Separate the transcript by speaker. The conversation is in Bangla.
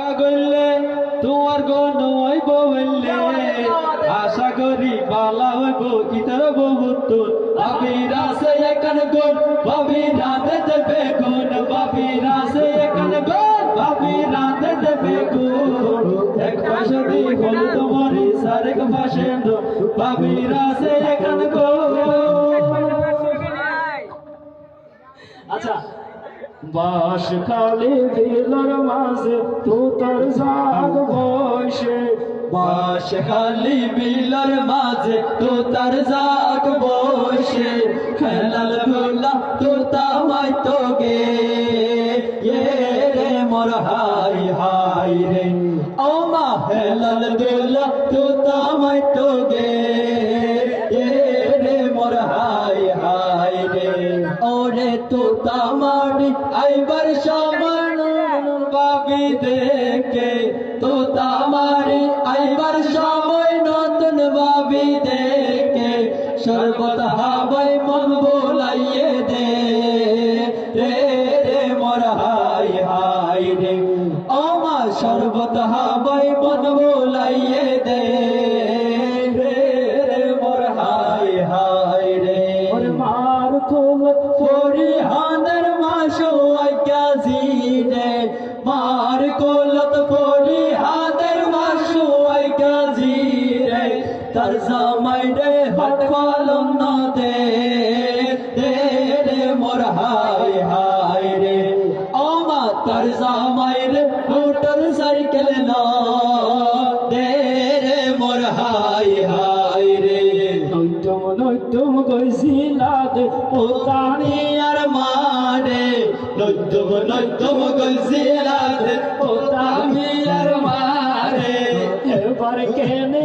Speaker 1: আশা করলে তোমার গণ হইব বললে আশা করি বালা হইব ইতর বহুত্তর বাবির আছে এখান গুণ বাবি রাধে দেবে গুণ বাবির আছে এখান গুণ বাবি রাধে দেবে গুণ এক পাশে দি হল তোমারি সারেক পাশে বাবির আছে এখান গুণ। আচ্ছা
Speaker 2: বাস খালি বিলর মাঝে তোতার জাগ বসে
Speaker 1: বাস খালি বিলর মাঝে তো তার জাগ বসে খেলাল ধুলা তো তামাই তো গে রে মোর হাই হাই রে ও মা খেলাল ধুলা তো তামাই তো গে রে মোর হাই হাই রে ওরে তো তামারি আইবার সমান বাবি দেখে তো তামারি আইবার সময় নতুন বাবি দেখে সর্বত হাবাই মন বোলাইয়ে দে রে মোর হাই হাই রে ও মা সর্বত হাবাই মন বোলাইয়ে দে রে মোর হাই হাই রে
Speaker 2: মার কোল
Speaker 1: পরিহানের মাসো আজ্ঞাজি রে মার কোলত পরিহানের মাসো আজ্ঞাজি রে তার জামাই রে হাট পালন না দে রে মোর হাই হাই রে ও মা তার জামাই রে মোটর সাইকেল না দে রে মোর হাই হাই রে
Speaker 2: নৈতম গৈছিলাদ
Speaker 1: পোতানি আর মারে নৈতম গৈছিলাদ পোতানি আর মারে
Speaker 2: এবার কেনে